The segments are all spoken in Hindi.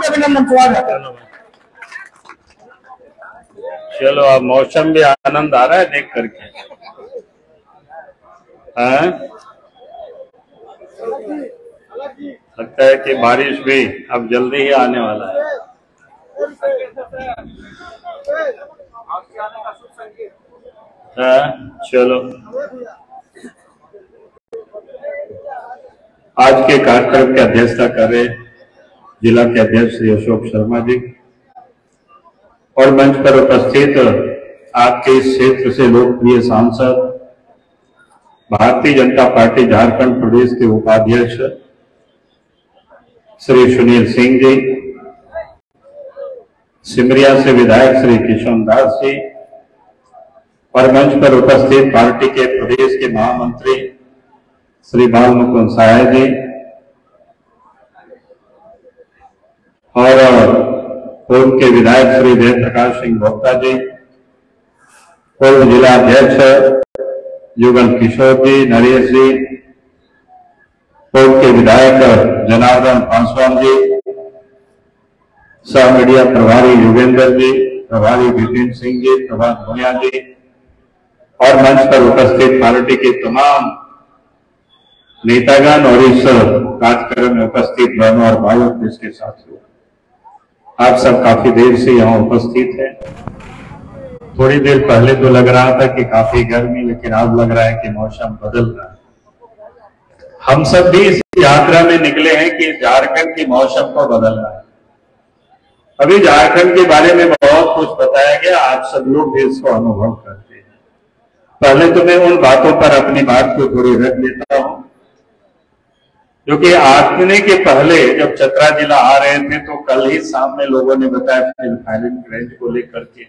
अभिनंदन स्वागत। चलो अब मौसम भी आनंद आ रहा है देख करके। लगता है कि बारिश भी अब जल्दी ही आने वाला है। चलो आज के कार्यक्रम की अध्यक्षता कर रहे जिला के अध्यक्ष श्री अशोक शर्मा जी और मंच पर उपस्थित आपके इस क्षेत्र से लोकप्रिय सांसद भारतीय जनता पार्टी झारखंड प्रदेश के उपाध्यक्ष श्री सुनील सिंह जी, सिमरिया से विधायक श्री किशन दास जी और मंच पर उपस्थित पार्टी के प्रदेश के महामंत्री श्री बाल मुकुंद सहाय जी और पूर्व के विधायक श्री जय प्रकाश सिंह गुप्ता जी, पूर्व जिला अध्यक्ष युगल किशोर जी, नरेश जी, पूर्व के विधायक जनार्दन पासवान जी, सह मीडिया प्रभारी युगेंद्र जी, प्रभारी विपिन सिंह जी, प्रभात भूया जी और मंच पर उपस्थित पार्टी के तमाम नेतागण और इस कार्यक्रम में उपस्थित बहनों और भाइयों के साथियों, आप सब काफी देर से यहाँ उपस्थित हैं। थोड़ी देर पहले तो लग रहा था कि काफी गर्मी, लेकिन अब लग रहा है कि मौसम बदल रहा है। हम सब भी इस यात्रा में निकले हैं कि झारखंड की मौसम को बदलना है। अभी झारखंड के बारे में बहुत कुछ बताया गया, आप सब लोग भी इसको अनुभव करते हैं। पहले तो मैं उन बातों पर अपनी बात को थोड़ी रख लेता हूं, क्योंकि आने के पहले जब चतरा जिला आ रहे थे तो कल ही शाम में लोगों ने बताया फायरिंग रेंज को लेकर के,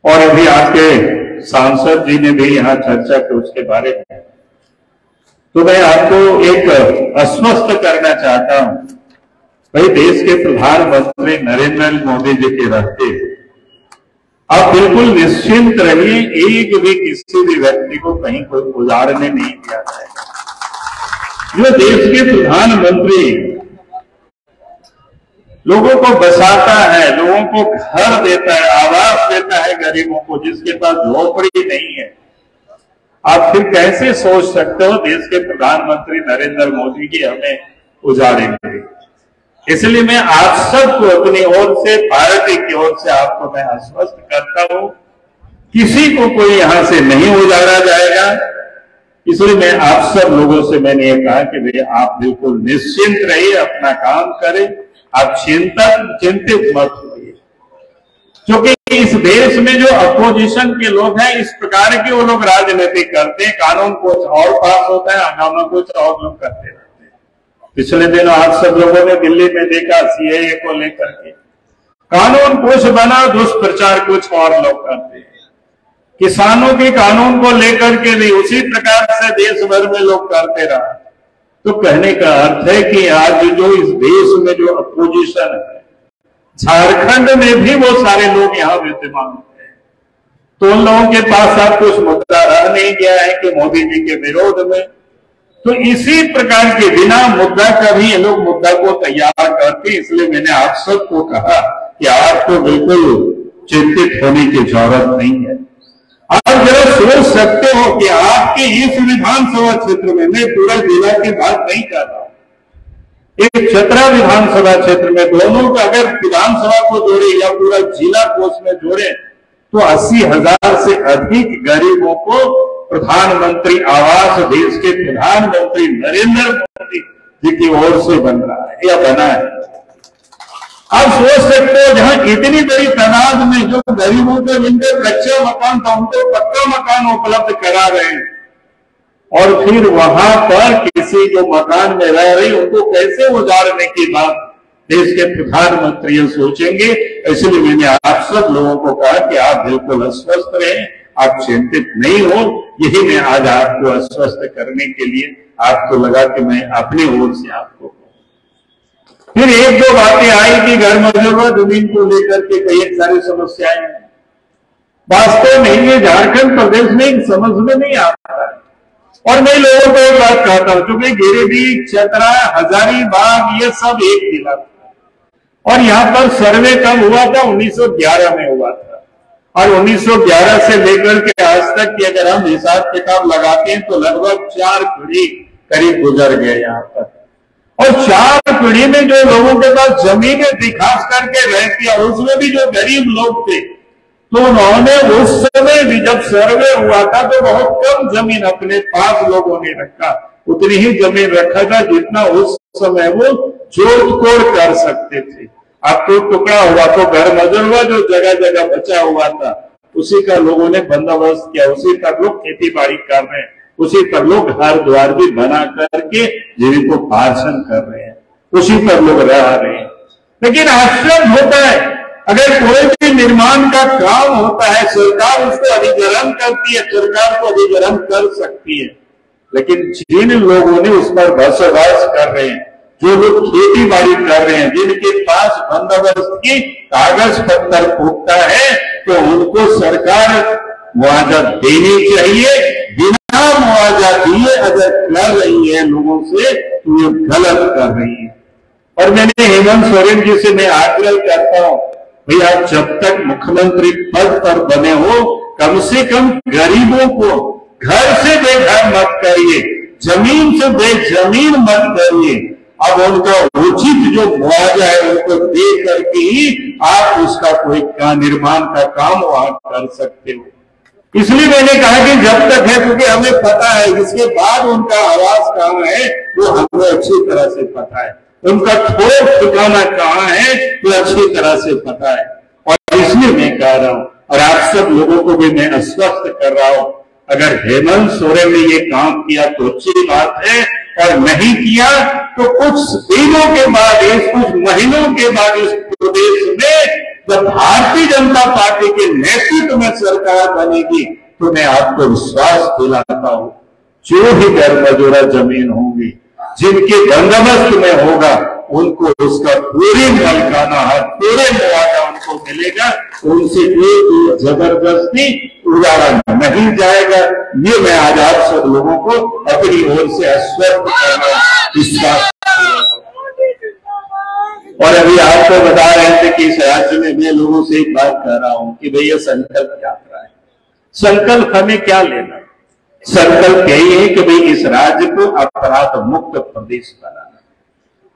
और अभी आपके सांसद जी ने भी यहाँ चर्चा की उसके बारे में। तो मैं आपको एक आश्वस्त करना चाहता हूं, भाई देश के प्रधानमंत्री नरेंद्र मोदी जी के रहते आप बिल्कुल निश्चिंत रहिए, एक भी किसी भी व्यक्ति को कहीं कोई उजाड़ने नहीं दिया जाएगा। जो देश के प्रधानमंत्री लोगों को बसाता है, लोगों को घर देता है, आवास देता है गरीबों को, जिसके पास झोपड़ी नहीं है, आप फिर कैसे सोच सकते हो देश के प्रधानमंत्री नरेंद्र मोदी जी हमें उजाड़ेंगे? इसलिए मैं आप सबको अपनी ओर से, पार्टी की ओर से आपको मैं आश्वस्त करता हूं, किसी को कोई यहां से नहीं उजाड़ा जाएगा। इसलिए मैं आप सब लोगों से मैंने ये कहा कि भैया आप बिल्कुल निश्चिंत रहिए, अपना काम करें, आप चिंतित मत होइए। क्योंकि इस देश में जो अपोजिशन के लोग हैं, इस प्रकार के वो लोग राजनीति करते हैं, कानून कुछ और पास होता है, हंगामा कुछ और लोग करते रहते हैं। पिछले दिनों आप सब लोगों ने दिल्ली में देखा सीएए को लेकर के, कानून कुछ बना, दुष्प्रचार कुछ और लोग करते हैं। किसानों के कानून को लेकर के भी उसी प्रकार से देश भर में लोग करते रहा। तो कहने का अर्थ है कि आज जो इस देश में जो अपोजिशन है, झारखंड में भी वो सारे लोग यहाँ विद्यमान होते हैं। तो उन लोगों के पास अब कुछ मुद्दा रह नहीं गया है कि मोदी जी के विरोध में, तो इसी प्रकार के बिना मुद्दा का भी ये लोग मुद्दा को तैयार करते। इसलिए मैंने आप सबको कहा कि आपको बिल्कुल चिंतित होने की जरूरत नहीं है। आप जरा सोच सकते हो कि आपके इस विधानसभा क्षेत्र में, मैं पूरा जिला की बात नहीं कर रहा, एक चतरा विधानसभा क्षेत्र में दोनों का अगर विधानसभा को जोड़े या पूरा जिला को उसमें जोड़े तो 80,000 से अधिक गरीबों को प्रधानमंत्री आवास देश के प्रधानमंत्री नरेंद्र मोदी जी की ओर से बन रहा है या बना है। आप सोच सकते हो जहां इतनी बड़ी तादाद में जो गरीबों को जिनके कच्चे मकान था उनको पक्का मकान उपलब्ध करा रहे हैं, और फिर वहां पर किसी जो मकान में रह रहे उनको कैसे उजाड़ने की बात देश के प्रधानमंत्री सोचेंगे। इसलिए मैंने आप सब लोगों को कहा कि आप बिल्कुल अस्वस्थ रहें, आप चिंतित नहीं हो। यही मैं आज आपको अस्वस्थ करने के लिए आपको लगा कि मैं अपनी ओर से आपको। फिर एक दो बातें आई कि घर मजदूर जमीन को लेकर के कई सारी समस्याएं हैं। वास्तव में ये झारखंड प्रदेश में समझ में नहीं आता है। और मैं लोगों को एक बात कहता हूं, क्योंकि गिरिडीह, चतरा, हजारीबाग ये सब एक जिला था, और यहां पर सर्वे कब हुआ था? 1911 में हुआ था। और 1911 से लेकर के आज तक की अगर हम हिसाब किताब लगाते हैं तो लगभग 4 पीढ़ी करीब गुजर गए यहाँ पर। और 4 पीढ़ी में जो लोगों के पास जमीनें थी खास करके रहती, और उसमें भी जो गरीब लोग थे, तो उन्होंने उस समय भी जब सर्वे हुआ था तो बहुत कम जमीन अपने पास लोगों ने रखा, उतनी ही जमीन रखा था जितना उस समय वो जोड़ तोड़ कर सकते थे। अब तो टुकड़ा हुआ तो घर मजर हुआ, जो जगह जगह बचा हुआ था उसी का लोगों ने बंदोबस्त किया, उसी का लोग खेती बाड़ी कर रहे हैं, उसी पर लोग घर द्वार भी बना करके जीविकोपार्जन कर रहे हैं, उसी पर लोग रह रहे हैं। लेकिन आश्चर्य होता है, अगर कोई भी निर्माण का काम होता है सरकार उसको अधिग्रहण करती है, सरकार को अधिग्रहण कर सकती है, लेकिन जिन लोगों ने उस पर बसवास कर रहे हैं, जो लोग खेती बाड़ी कर रहे हैं, जिनके पास बंदोबस्त की कागज पत्थर पुख्ता है, तो उनको सरकार मुआवजा देनी चाहिए। बिना मुआवजा दिए अगर कर रही है लोगों से तो ये गलत कर रही है। और मैंने हेमंत सोरेन जी से मैं आग्रह करता हूं, भैया आप जब तक मुख्यमंत्री पद पर बने हो, कम से कम गरीबों को घर से बेघर मत करिए, जमीन से बेजमीन मत करिए। अब उनका उचित जो मुआवजा है उनको दे करके ही आप उसका कोई निर्माण का काम वहां कर सकते हो। इसलिए मैंने कहा कि जब तक है, क्योंकि हमें पता है इसके बाद उनका आवास कहाँ है वो हमें अच्छी तरह से पता है, उनका ठोर ठिकाना कहाँ है वो अच्छी तरह से पता है। और इसलिए मैं कह रहा हूं और आप सब लोगों को भी मैं आश्वस्त कर रहा हूं, अगर हेमंत सोरेन ने ये काम किया तो अच्छी बात है, और नहीं किया तो कुछ दिनों के बाद, कुछ महीनों के बाद इस प्रदेश में जब भारतीय जनता पार्टी के नेतृत्व में सरकार बनेगी तो मैं आपको विश्वास दिलाता हूं, जो भी घर मजूरा जमीन होगी जिनके बंदोबस्त में होगा उनको उसका पूरी मालिकाना हक, पूरे मुआवजा उनको मिलेगा, उनसे कोई जबरदस्ती उजाड़ा नहीं जाएगा। ये मैं आज आप सब लोगों को अपनी ओर से आश्वस्त करना विश्वास। और अभी आपको बता रहे थे कि इस राज्य में मैं लोगों से एक बात कह रहा हूं कि भैया संकल्प यात्रा है, संकल्प हमें क्या लेना? संकल्प यही है कि भाई इस राज्य को अपराध मुक्त प्रदेश बनाना।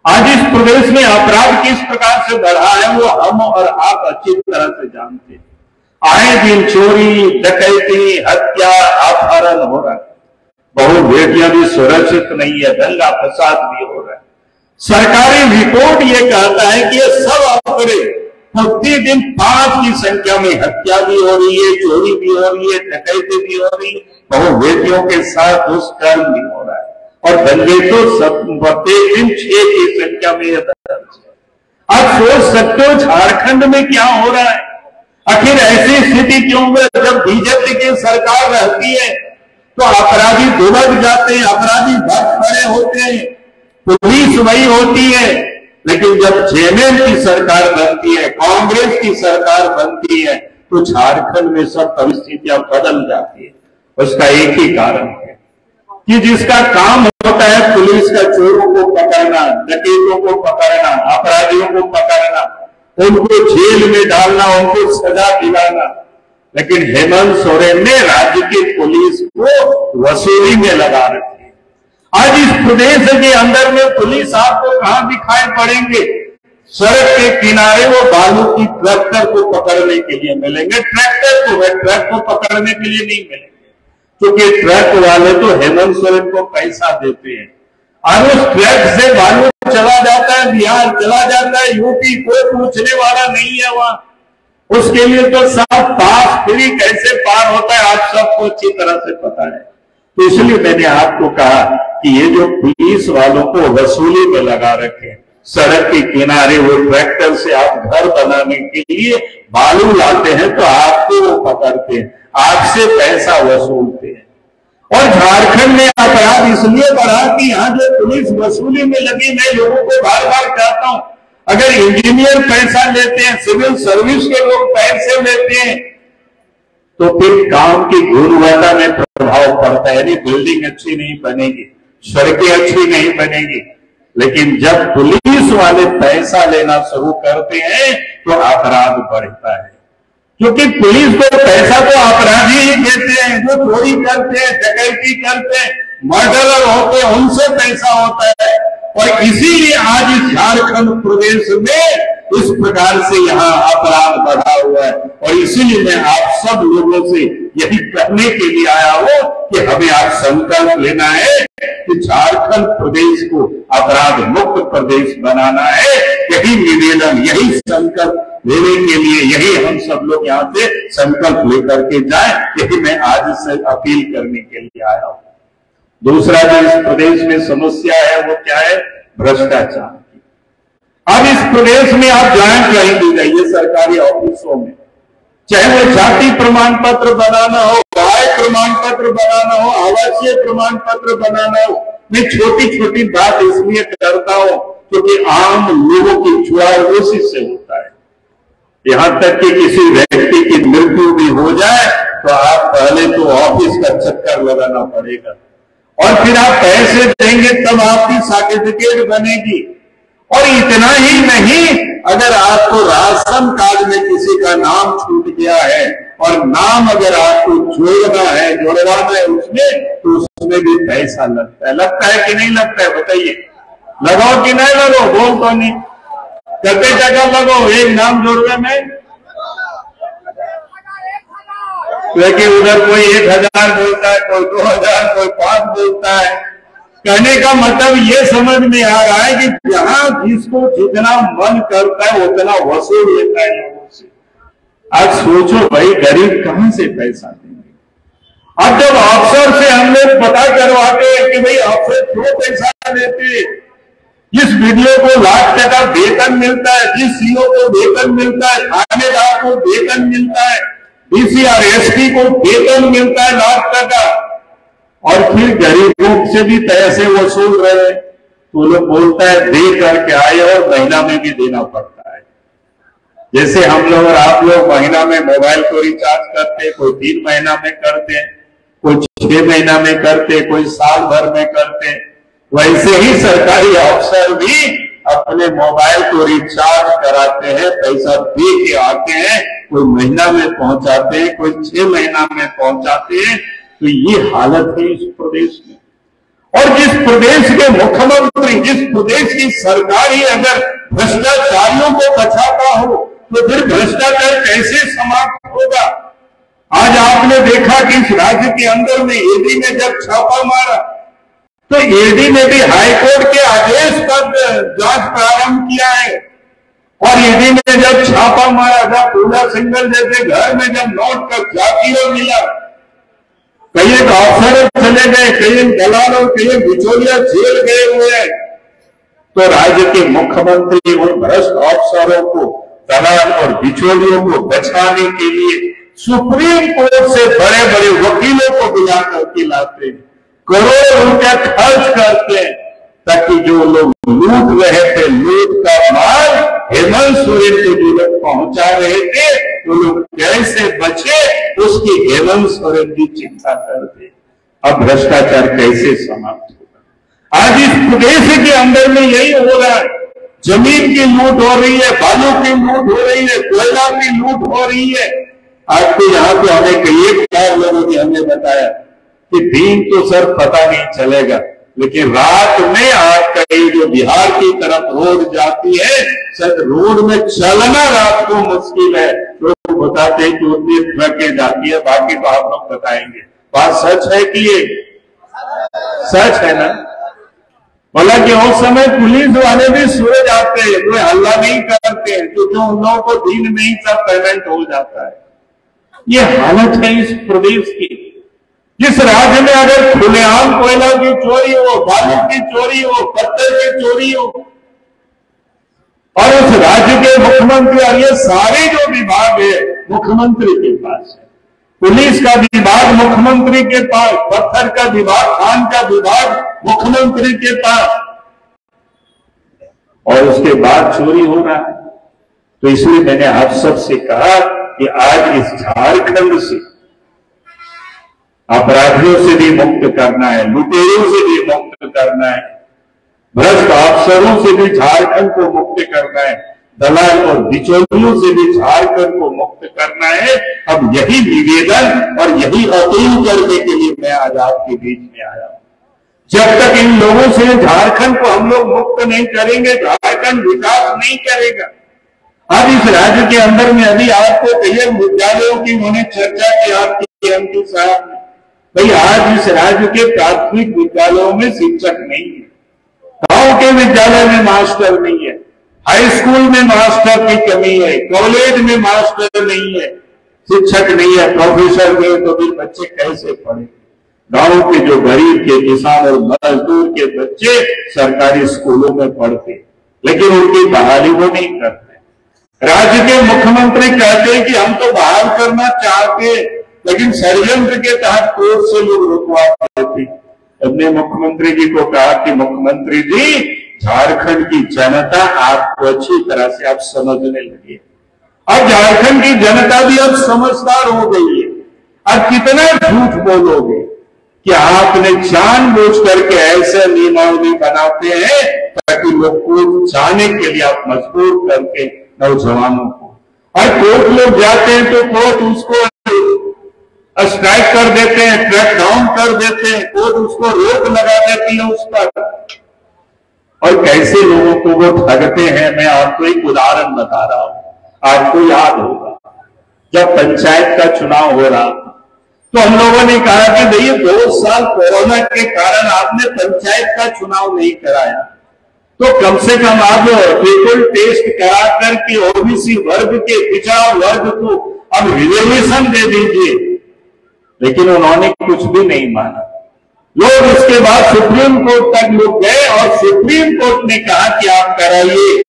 आज इस प्रदेश में अपराध किस प्रकार से बढ़ा है वो हम और आप अच्छी तरह से जानते हैं। आए दिन चोरी, डकैती, हत्या, अपहरण हो रहा है, बहु बेटियां भी सुरक्षित नहीं है, दंगा फसाद भी हो रहा है। सरकारी रिपोर्ट ये कहता है कि ये सब आंकड़े प्रतिदिन 5 की संख्या में हत्या भी हो रही है, चोरी भी हो रही है, डकैती भी हो रही है, बहु बेटियों के साथ दुष्कर्म भी हो रहा है, और दंगे तो सब प्रतिदिन 6 की संख्या में यह दर्ज है। आप सोच सकते हो झारखंड में क्या हो रहा है? आखिर ऐसी स्थिति क्यों है? जब बीजेपी की सरकार रहती है तो अपराधी दुबक जाते हैं, अपराधी भक्त खड़े होते हैं, पुलिस वही होती है। लेकिन जब जेएमएम की सरकार बनती है, कांग्रेस की सरकार बनती है, तो झारखंड में सब परिस्थितियां बदल जाती है। उसका एक ही कारण है कि जिसका काम होता है पुलिस का चोरों को पकड़ना, डकैतों को पकड़ना, अपराधियों को पकड़ना, उनको जेल में डालना, उनको सजा दिलाना, लेकिन हेमंत सोरेन ने राज्य की पुलिस को वसूली में लगा रखी। आज इस प्रदेश के अंदर में पुलिस आपको कहां दिखाई पड़ेंगे? सड़क के किनारे वो बालू की ट्रैक्टर को पकड़ने के लिए मिलेंगे, ट्रक को पकड़ने के लिए नहीं मिलेंगे, क्योंकि ट्रक वाले तो हेमंत सोरेन को पैसा देते हैं और उस ट्रक से बालू चला जाता है बिहार, चला जाता है यूपी, कोई पूछने वाला नहीं है वहां। उसके लिए तो सब पास फ्री कैसे पार होता है आप सबको अच्छी तरह से पता है। तो इसलिए मैंने आपको कहा कि ये जो पुलिस वालों को वसूली में लगा रखे, सड़क के किनारे वो ट्रैक्टर से आप घर बनाने के लिए बालू लाते हैं तो आपको वो पकड़ते हैं, आपसे पैसा वसूलते हैं। और झारखंड में अपराध इसलिए बढ़ा कि यहां जो पुलिस वसूली में लगी, मैं लोगों को बार बार कहता हूं, अगर इंजीनियर पैसा लेते हैं, सिविल सर्विस के लोग पैसे लेते हैं, तो फिर काम की गुणवत्ता में प्रभाव पड़ता है। यानी बिल्डिंग अच्छी नहीं बनेगी, सड़कें अच्छी नहीं बनेगी, लेकिन जब पुलिस वाले पैसा लेना शुरू करते हैं तो अपराध बढ़ता है, क्योंकि पुलिस को पैसा तो अपराधी ही देते हैं, जो चोरी करते हैं, डकैती करते हैं, मर्डरर होते हैं, उनसे पैसा होता है। और इसीलिए आज इस झारखंड प्रदेश में इस प्रकार से यहाँ अपराध बढ़ा हुआ है। और इसीलिए मैं आप सब लोगों से यही कहने के लिए आया हूं कि हमें आज संकल्प लेना है कि झारखंड प्रदेश को अपराध मुक्त प्रदेश बनाना है। यही निवेदन, यही संकल्प लेने के लिए यही हम सब लोग यहाँ से संकल्प लेकर के जाए, यही मैं आज से अपील करने के लिए आया हूं। दूसरा जो इस प्रदेश में समस्या है वो क्या है? भ्रष्टाचार की। अब इस प्रदेश में आप जाए कहीं भी जाइए सरकारी ऑफिसों में, चाहे वो जाति प्रमाण पत्र बनाना हो, आय प्रमाण पत्र बनाना हो, आवासीय प्रमाण पत्र बनाना हो, मैं छोटी छोटी बात इसलिए करता हूं क्योंकि आम लोगों की जुड़ाव उसी से होता है। यहां तक कि किसी व्यक्ति की मृत्यु भी हो जाए तो आप पहले तो ऑफिस का चक्कर लगाना पड़ेगा और फिर आप पैसे देंगे तब आपकी सर्टिफिकेट बनेगी। और इतना ही नहीं, अगर आपको राशन कार्ड में किसी का नाम छूट गया है और नाम अगर आपको जोड़ना है, जोड़वाना है उसमें, तो उसमें भी पैसा लगता है। लगता है कि नहीं लगता है? बताइए, लगाओ कि नहीं लगाओ? बोल तो नहीं, कितने जगह लगाओ एक नाम जोड़वे में? लेकिन उधर कोई 1000 बोलता है, कोई 2000, कोई 5 बोलता है। कहने का मतलब ये समझ में आ रहा है कि जहां जिसको जितना मन करता है उतना वसूल लेता है लोगों से। आज सोचो भाई, गरीब कहां से पैसा देंगे? अब जब अफसर से हम लोग पता करवाते हैं कि भाई अफसर क्यों पैसा लेते, जिस वीडियो को लाख टका वेतन मिलता है, जिस सीओ को वेतन मिलता है, थानेदार को वेतन मिलता है, डीसी और एसपी को वेतन मिलता है लाख टका, और फिर गरीबों से भी पैसे वसूल रहे हैं, तो लोग बोलता है दे करके आए और महीना में भी देना पड़ता है। जैसे हम लोग और आप लोग महीना में मोबाइल को रिचार्ज करते, कोई 3 महीना में करते, कोई 6 महीना में करते, कोई साल भर में करते, वैसे ही सरकारी अफसर भी अपने मोबाइल को रिचार्ज कराते हैं, पैसा दे के आते हैं, कोई महीना में पहुंचाते हैं, कोई 6 महीना में पहुंचाते हैं। तो ये हालत है इस प्रदेश में। और जिस प्रदेश के मुख्यमंत्री, जिस प्रदेश की सरकार ही अगर भ्रष्टाचारियों को बचाता हो तो फिर भ्रष्टाचार कैसे समाप्त होगा? आज आपने देखा कि इस राज्य के अंदर में ईडी ने जब छापा मारा तो ईडी ने भी हाईकोर्ट के आदेश पर जांच प्रारंभ किया है। और ईडी ने जब छापा मारा, जब पूजा सिंगल जैसे घर में जब नोट का जातियों मिला, कई अफसर चले गए, कई दलालों, कई बिचौलिया जेल गए हुए हैं, तो राज्य के मुख्यमंत्री उन भ्रष्ट अफसरों को, दलाल और बिचौलियों को बचाने के लिए सुप्रीम कोर्ट से बड़े बड़े वकीलों को बुला करके लाते हैं, करोड़ों रुपया खर्च करते हैं, ताकि जो लोग लूट रहे थे, लूट का माल हेमंत सोरेन को जो लोग पहुंचा रहे थे, तो लोग कैसे बचे उसकी हेमंत सोरेन की चिंता करते। अब भ्रष्टाचार कैसे समाप्त होगा? आज इस प्रदेश के अंदर में यही हो रहा है। जमीन की लूट हो रही है, बालू की लूट हो रही है, कोयला की लूट हो रही है। आज तो यहाँ पे हमें कई 4 लोगों ने हमें बताया कि दिन तो सर पता नहीं चलेगा, लेकिन रात में आज कहीं जो बिहार की तरफ रोड जाती है, सर रोड में चलना रात को मुश्किल है। लोग बताते हैं कि उतनी ट्रकें जाती है, बाकी तो आप लोग बताएंगे। बात सच है कि ये सच है ना? हालांकि उस समय पुलिस वाले भी सो जाते हैं, कोई हल्ला नहीं करते हैं, क्योंकि उन लोगों को दिन में ही सब पेमेंट हो जाता है। ये हालत है इस प्रदेश की। जिस राज्य में अगर खुलेआम कोयला की चोरी हो, बालू की चोरी हो, पत्थर की चोरी हो, और उस राज्य के मुख्यमंत्री, और ये सारे जो विभाग है मुख्यमंत्री के पास है, पुलिस का विभाग मुख्यमंत्री के पास, पत्थर का विभाग, खान का विभाग मुख्यमंत्री के पास, और उसके बाद चोरी हो रहा है। तो इसलिए मैंने आप सबसे कहा कि आज इस झारखंड से अपराधियों से भी मुक्त करना है, लुटेरों से भी मुक्त करना है, भ्रष्ट अफसरों से भी झारखंड को मुक्त करना है, दलाल और बिचौलियों से भी झारखंड को मुक्त करना है। अब यही निवेदन और यही अपील करने के लिए मैं आज आपके बीच में आया हूं। जब तक इन लोगों से झारखंड को हम लोग मुक्त नहीं करेंगे, झारखंड विकास नहीं करेगा। अब इस राज्य के अंदर में अभी आपको कई विद्यालयों की उन्होंने चर्चा की आपके एमपी साहब ने, भाई आज इस राज्य के प्राथमिक विद्यालयों में शिक्षक नहीं है, गांव के विद्यालय में मास्टर नहीं है, हाई स्कूल में मास्टर की कमी है, कॉलेज में मास्टर नहीं है, शिक्षक नहीं है, प्रोफेसर नहीं, तो फिर बच्चे कैसे पढ़े? गांव के जो गरीब के किसान और मजदूर के बच्चे सरकारी स्कूलों में पढ़ते, लेकिन उनकी बहाली वो नहीं करते। राज्य के मुख्यमंत्री कहते हैं कि हम तो बहाल करना चाहते, लेकिन षड्यंत्र के तहत कोर्ट से लोग रुकवा देते। हमने मुख्यमंत्री जी को कहा कि मुख्यमंत्री जी, झारखंड की जनता आपको अच्छी तरह से आप समझने लगे, अब झारखंड की जनता भी अब समझदार हो गई है। अब कितना झूठ बोलोगे कि आपने जानबूझ करके ऐसे नियमावली बनाते हैं ताकि लोग को जाने के लिए आप मजबूर करके नौजवानों को, और कोर्ट लोग जाते हैं तो कोर्ट उसको स्ट्राइक कर देते हैं, क्रैक डाउन कर देते हैं, कोर्ट उसको रोक लगा देती है उस पर, और कैसे लोगों को वो ठगते हैं। मैं आपको एक उदाहरण बता रहा हूं। आपको याद होगा जब पंचायत का चुनाव हो रहा तो हम लोगों ने कहा कि भैया 2 साल कोरोना के कारण आपने पंचायत का चुनाव नहीं कराया, तो कम से कम आप पीपल टेस्ट करा करके ओबीसी वर्ग के पिछड़ा वर्ग को अब रिजर्वेशन दे दीजिए, लेकिन उन्होंने कुछ भी नहीं माना। लोग इसके बाद सुप्रीम कोर्ट तक लोग गए और सुप्रीम कोर्ट ने कहा कि आप कराइए,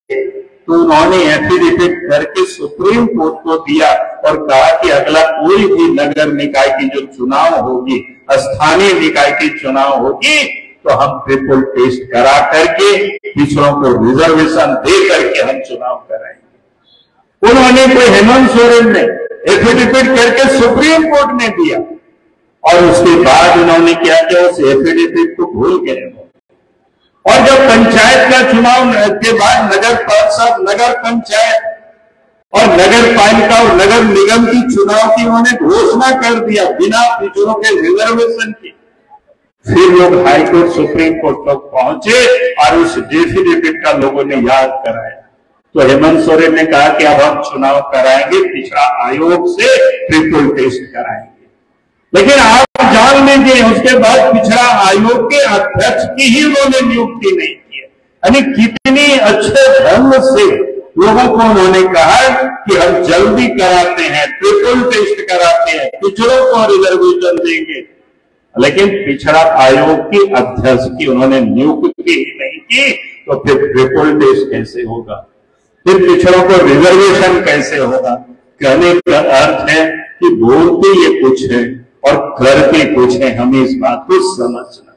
तो उन्होंने एफिडेविट करके सुप्रीम कोर्ट को दिया और कहा कि अगला कोई भी नगर निकाय की जो चुनाव होगी, स्थानीय निकाय की चुनाव होगी, तो हम ट्रिपल टेस्ट करा करके पिछड़ों को रिजर्वेशन दे करके हम चुनाव कराएंगे। उन्होंने कोई हेमंत सोरेन ने एफिडेविट करके सुप्रीम कोर्ट ने दिया, और उसके बाद उन्होंने क्या किया, उस एफिडेविट को भूल गए। और जब पंचायत का चुनाव के बाद नगर परिषद, नगर पंचायत और नगर पालिका और नगर निगम की चुनाव की उन्होंने घोषणा कर दिया बिना पिछड़ों के रिजर्वेशन की, फिर लोग हाईकोर्ट सुप्रीम कोर्ट तक पहुंचे और उस एफिडेविट का लोगों ने याद कराया। तो हेमंत सोरेन ने कहा कि अब हम चुनाव कराएंगे, पिछड़ा आयोग से ट्रिपल टेस्ट कराएंगे, लेकिन आप जान लीजिए उसके बाद पिछड़ा आयोग के अध्यक्ष की ही उन्होंने नियुक्ति नहीं की है। यानी कितनी अच्छे ढंग से लोगों को उन्होंने कहा कि हम जल्दी कराते हैं, ट्रिपल टेस्ट कराते हैं, पिछड़ों को रिजर्वेशन देंगे, लेकिन पिछड़ा आयोग की अध्यक्ष की उन्होंने नियुक्ति ही नहीं की, तो फिर ट्रिपल टेस्ट कैसे होगा, फिर पिछड़ों को रिजर्वेशन कैसे होगा? कहने का अर्थ है कि बोलते ये कुछ है और करके कुछ है, हमें इस बात को समझना।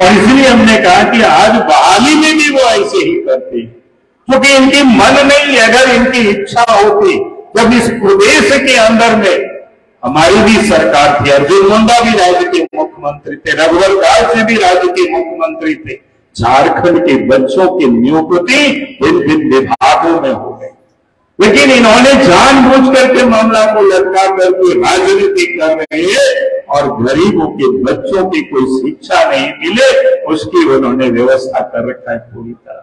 और इसलिए हमने कहा कि आज बहाली में भी वो ऐसे ही करते हैं, क्योंकि इनकी मन नहीं, अगर इनकी इच्छा होती, जब इस प्रदेश के अंदर में हमारी भी सरकार थी, अर्जुन मुंडा भी राज्य के मुख्यमंत्री थे, रघुवर दास जी भी राज्य के मुख्यमंत्री थे, झारखंड के बच्चों की नियुक्ति विभिन्न विभागों में हो गई, लेकिन इन्होंने जानबूझ करके मामला को लटका करके राजनीति कर रहे हैं और गरीबों के बच्चों की कोई शिक्षा नहीं मिले उसकी उन्होंने व्यवस्था कर रखा है पूरी तरह।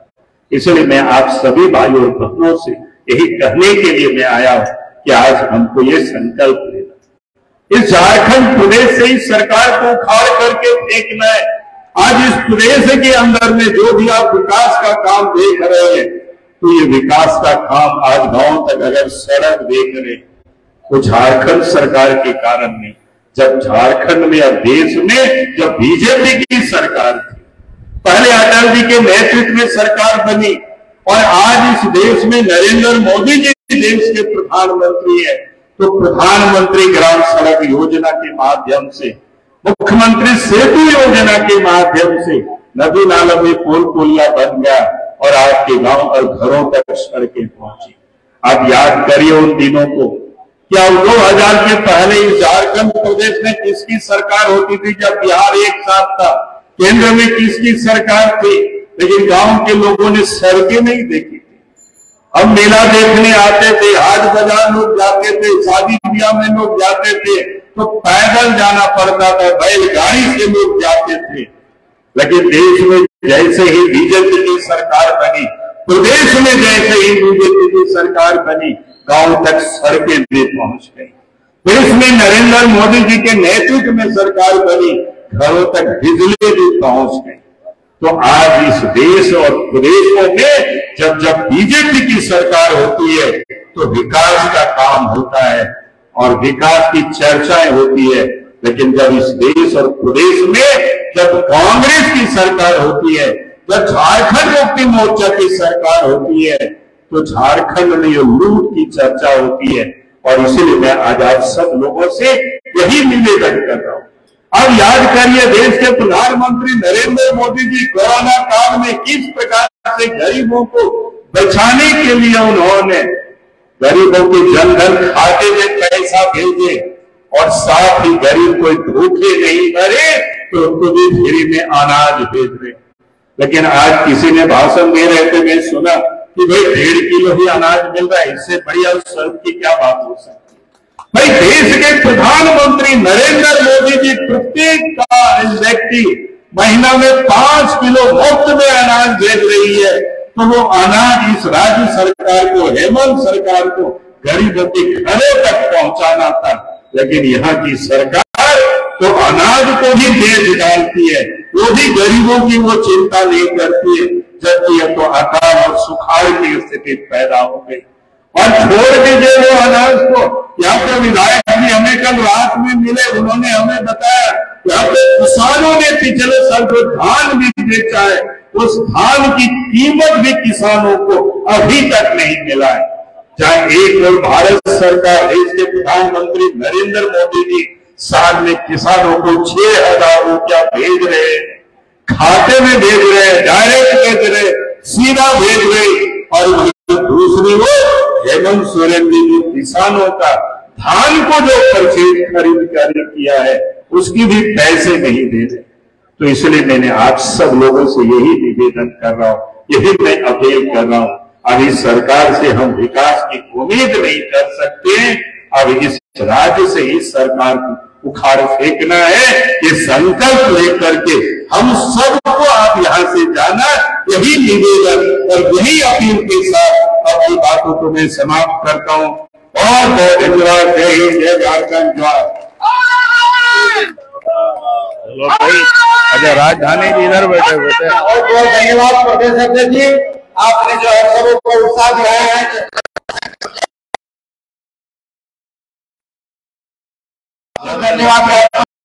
इसलिए मैं आप सभी भाइयों और बहनों से यही कहने के लिए मैं आया हूं कि आज हमको ये संकल्प लेना, इस झारखंड प्रदेश से इस सरकार को उखाड़ करके फेंकना है। आज इस प्रदेश के अंदर में जो भी आप विकास का काम देख रहे हैं, तो ये विकास का काम आज गांव तक अगर सड़क देख रहे तो झारखंड सरकार के कारण नहीं। जब झारखंड में या देश में जब बीजेपी की सरकार थी, पहले अटल जी के नेतृत्व में सरकार बनी और आज इस देश में नरेंद्र मोदी जी देश के प्रधानमंत्री है, तो प्रधानमंत्री ग्राम सड़क योजना के माध्यम से, मुख्यमंत्री सेतु योजना के माध्यम से नदी नालों में पुल पुलिया बन गया और आपके गांव और घरों तक सड़कें पहुंची। आप याद करिए उन दिनों को, क्या 2000 के पहले इस झारखंड प्रदेश में किसकी सरकार होती थी? जब बिहार एक साथ था, केंद्र में किसकी सरकार थी? लेकिन गांव के लोगों ने सड़कें नहीं देखी थी। हम मेला देखने आते थे, हाट बाजार लोग जाते थे, शादी ब्याह में लोग जाते थे तो पैदल जाना पड़ता था, बैलगाड़ी से लोग जाते थे। लेकिन देश में जैसे ही बीजेपी की सरकार बनी, प्रदेश में जैसे ही बीजेपी की सरकार बनी, गांव तक सड़कें भी पहुंच गई। देश में नरेंद्र मोदी जी के नेतृत्व में सरकार बनी, घरों तक बिजली भी पहुंच गई। तो आज इस देश और प्रदेशों में जब बीजेपी की सरकार होती है तो विकास का काम होता है और विकास की चर्चाएं होती है। लेकिन जब इस देश और प्रदेश में जब कांग्रेस की सरकार होती है, जब झारखंड मुक्ति मोर्चा की सरकार होती है, तो झारखंड में ये लूट की चर्चा होती है। और इसलिए मैं आज आप सब लोगों से यही निवेदन कर रहा हूं। अब याद करिए, देश के प्रधानमंत्री नरेंद्र मोदी जी कोरोना काल में किस प्रकार से गरीबों को बचाने के लिए उन्होंने गरीबों के जनधन खाते में पैसा भेजे और साथ ही गरीब कोई भूखे नहीं मरे तो उनको भी फ्री में अनाज भेज रहे। लेकिन आज किसी ने भाषण दे रहे थे, मैं सुना कि भाई 1.5 किलो ही अनाज मिल रहा है, इससे बढ़िया सर्व की क्या बात हो सकती है। भाई देश के प्रधानमंत्री नरेंद्र मोदी जी प्रत्येक का व्यक्ति महीना में 5 किलो मुफ्त में अनाज भेज रही है। तो वो अनाज इस राज्य सरकार को, हेमंत सरकार को गरीबों के घरों तक पहुंचाना था। लेकिन यहाँ की सरकार तो अनाज को भी बेच डालती है, वो भी गरीबों की वो चिंता नहीं करती है। जबकि यह तो अकाल और सुखाड़ की स्थिति पैदा हो गई। और छोड़ दीजिए वो अनाज को, यहाँ पे विधायक जी हमें कल रात में मिले, उन्होंने हमें बताया यहाँ पे किसानों ने पिछले साल जो धान भी बेचा है, उस धान की कीमत भी किसानों को अभी तक नहीं मिला है। चाहे एक और भारत सरकार, देश के प्रधानमंत्री नरेंद्र मोदी जी साल में किसानों को 6,000 रुपया भेज रहे, खाते में भेज रहे, डायरेक्ट भेज रहे, सीधा भेज रहे। और दूसरी ओर हेमंत सोरेन जी जो किसानों का धान को जो खरीद किया है उसकी भी पैसे नहीं दे रहे। तो इसलिए मैंने आप सब लोगों से यही निवेदन कर रहा हूं, यही मैं अपील कर रहा हूं। अब इस सरकार से हम विकास की उम्मीद नहीं कर सकते। अब इस राज्य से इस सरकार को उखाड़ फेंकना है, ये संकल्प लेकर के हम सबको आप यहां से जाना, यही निवेदन और यही अपील के साथ अपनी बातों को मैं समाप्त करता हूं। और बहुत धन्यवाद। जय हिंद, जय झारखंड, जय। चलो भाई, अच्छा राजधानी जी इधर बैठे बैठे। बहुत बहुत धन्यवाद प्रदेश अध्यक्ष जी, आपने जो है सबको उत्साह दिलाया है। धन्यवाद।